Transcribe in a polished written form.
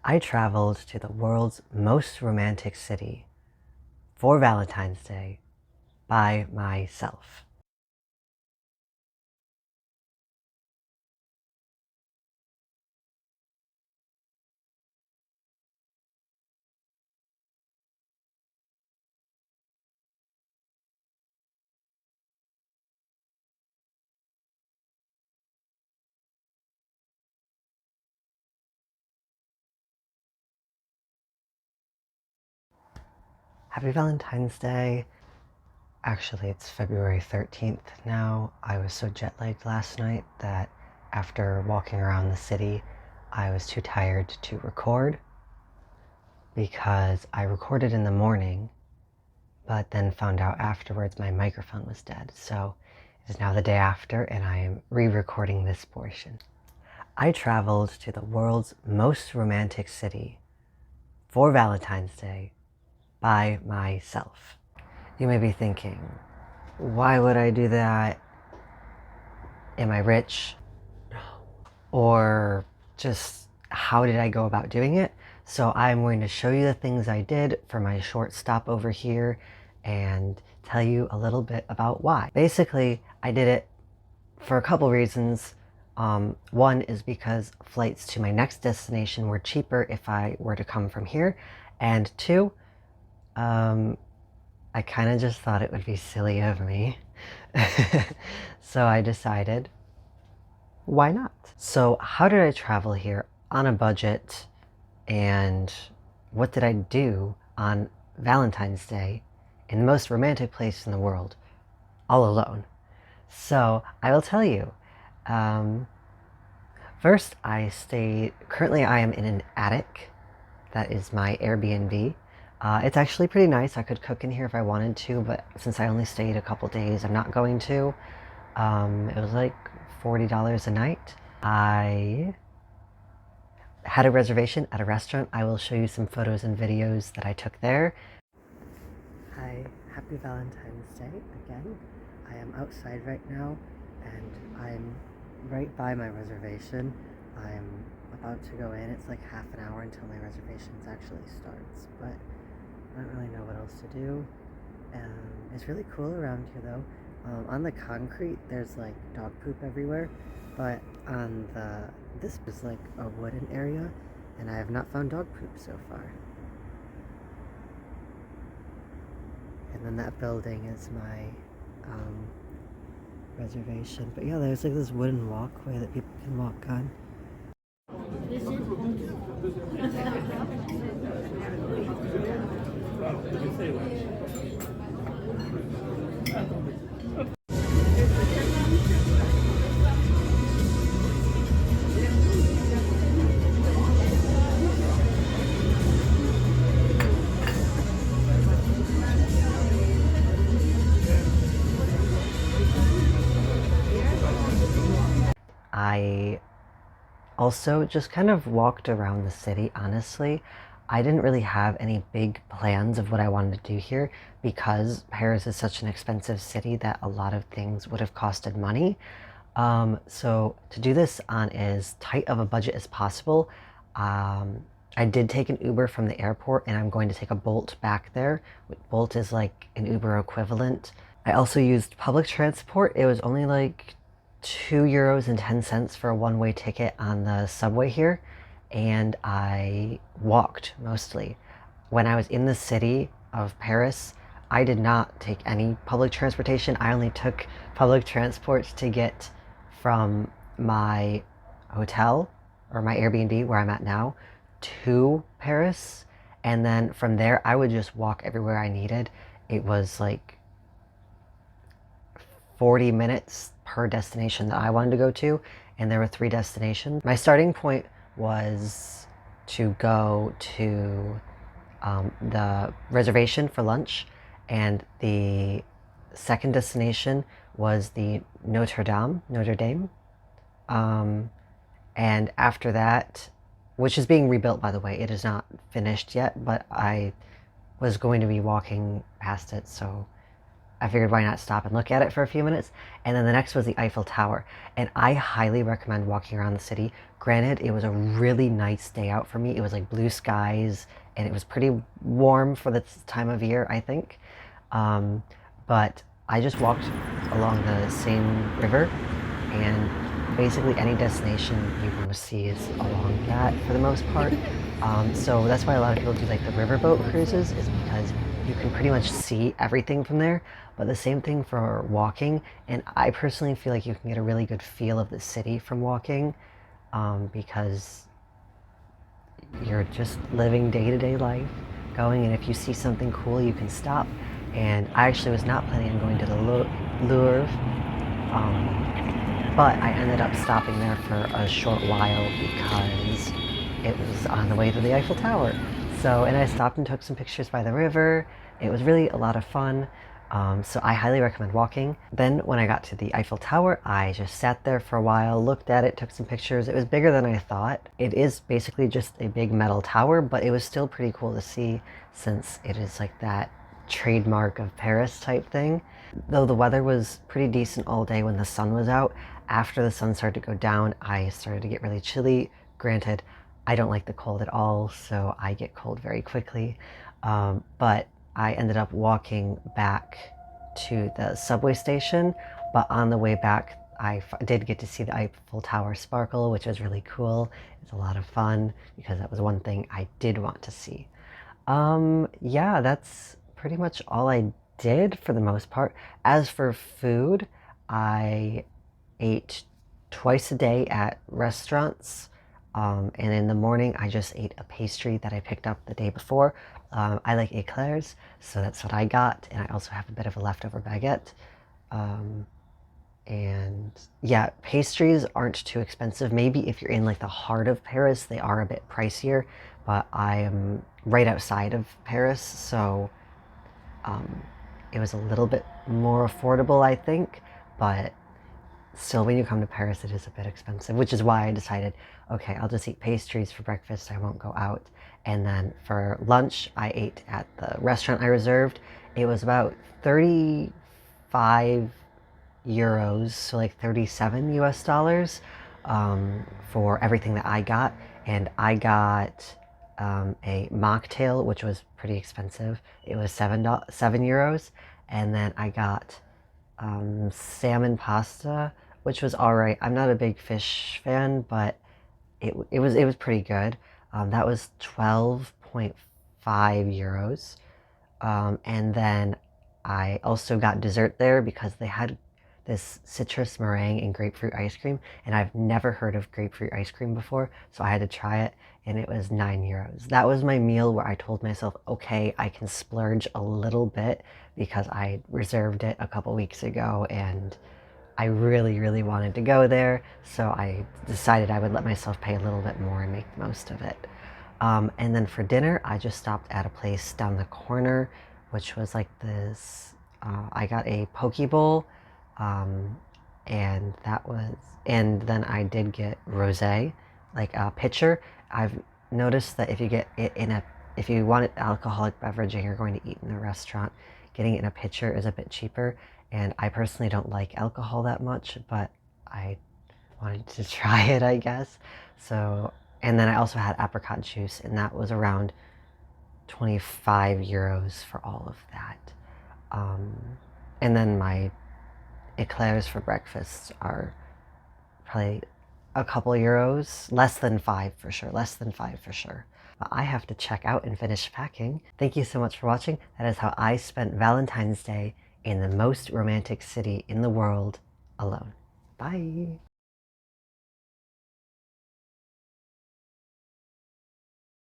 I traveled to the world's most romantic city for Valentine's Day by myself. Happy Valentine's Day. Actually, it's February 13th now. I was so jet lagged last night that after walking around the city, I was too tired to record because I recorded in the morning, but then found out afterwards my microphone was dead. So it is now the day after and I am re-recording this portion. I traveled to the world's most romantic city for Valentine's Day by myself. You may be thinking, why would I do that? Am I rich? Or just how did I go about doing it? So I'm going to show you the things I did for my short stop over here and tell you a little bit about why. Basically, I did it for a couple reasons. One is because flights to my next destination were cheaper if I were to come from here. And two, I kind of just thought it would be silly of me. So I decided, why not? So how did I travel here on a budget, and what did I do on Valentine's Day in the most romantic place in the world, all alone? So I will tell you. First, currently I am in an attic. That is my Airbnb. It's actually pretty nice. I could cook in here if I wanted to, but since I only stayed a couple days, I'm not going to. It was like $40 a night. I had a reservation at a restaurant. I will show you some photos and videos that I took there. Hi, happy Valentine's Day again. I am outside right now and I'm right by my reservation. I'm about to go in. It's like half an hour until my reservations actually starts, but I don't really know what else to do. It's really cool around here though. On the concrete there's like dog poop everywhere, but on this is like a wooden area and I have not found dog poop so far. And then that building is my reservation. But yeah, there's like this wooden walkway that people can walk on. I also just kind of walked around the city, honestly. I didn't really have any big plans of what I wanted to do here because Paris is such an expensive city that a lot of things would have costed money. So to do this on as tight of a budget as possible, I did take an Uber from the airport and I'm going to take a Bolt back there. Bolt is like an Uber equivalent. I also used public transport. It was only like €2.10 for a one-way ticket on the subway here, and I walked mostly. When I was in the city of Paris, I did not take any public transportation. I only took public transport to get from my hotel or my Airbnb where I'm at now to Paris, and then from there I would just walk everywhere I needed. It was like 40 minutes per destination that I wanted to go to, and there were 3 destinations. My starting point was to go to the reservation for lunch, and the second destination was the Notre Dame. And after that, which is being rebuilt by the way, it is not finished yet, but I was going to be walking past it, so I figured why not stop and look at it for a few minutes. And then the next was the Eiffel Tower. And I highly recommend walking around the city. Granted, it was a really nice day out for me. It was like blue skies and it was pretty warm for this time of year, I think. Um, but I just walked along the Seine River, and basically any destination you want to see is along that for the most part. So that's why a lot of people do like the riverboat cruises, is because you can pretty much see everything from there. But the same thing for walking, and I personally feel like you can get a really good feel of the city from walking, because you're just living day-to-day life, going, and if you see something cool you can stop. And I actually was not planning on going to the Louvre, but I ended up stopping there for a short while because it was on the way to the Eiffel Tower. So, and I stopped and took some pictures by the river. It was really a lot of fun. So I highly recommend walking. Then when I got to the Eiffel Tower, I just sat there for a while, looked at it, took some pictures. It was bigger than I thought. It is basically just a big metal tower, but it was still pretty cool to see since it is like that trademark of Paris type thing. Though the weather was pretty decent all day when the sun was out, after the sun started to go down, I started to get really chilly. Granted, I don't like the cold at all, so I get cold very quickly. But I ended up walking back to the subway station, but on the way back, I did get to see the Eiffel Tower sparkle, which was really cool. It's a lot of fun because that was one thing I did want to see. Yeah, that's pretty much all I did for the most part. As for food, I ate twice a day at restaurants. And in the morning, I just ate a pastry that I picked up the day before. I like eclairs, so that's what I got. And I also have a bit of a leftover baguette. And yeah, pastries aren't too expensive. Maybe if you're in like the heart of Paris, they are a bit pricier, but I am right outside of Paris, so it was a little bit more affordable, I think, but still, when you come to Paris, it is a bit expensive, which is why I decided, okay, I'll just eat pastries for breakfast. I won't go out. And then for lunch, I ate at the restaurant I reserved. It was about 35 euros, so like 37 US dollars, for everything that I got. And I got a mocktail, which was pretty expensive. It was seven euros. And then I got salmon pasta, which was all right. I'm not a big fish fan, but it was pretty good. That was 12.5 euros. And then I also got dessert there because they had this citrus meringue and grapefruit ice cream, and I've never heard of grapefruit ice cream before, so I had to try it, and it was 9 euros. That was my meal where I told myself, okay, I can splurge a little bit because I reserved it a couple weeks ago and I really, really wanted to go there, so I decided I would let myself pay a little bit more and make the most of it. And then for dinner, I just stopped at a place down the corner, which was like this, I got a poke bowl, and then I did get rosé, like a pitcher. I've noticed that if you get it if you want an alcoholic beverage and you're going to eat in a restaurant, getting it in a pitcher is a bit cheaper. And I personally don't like alcohol that much, but I wanted to try it, I guess. So, and then I also had apricot juice, and that was around 25 euros for all of that. And then my eclairs for breakfast are probably a couple euros, less than five for sure, But I have to check out and finish packing. Thank you so much for watching. That is how I spent Valentine's Day in the most romantic city in the world alone. Bye.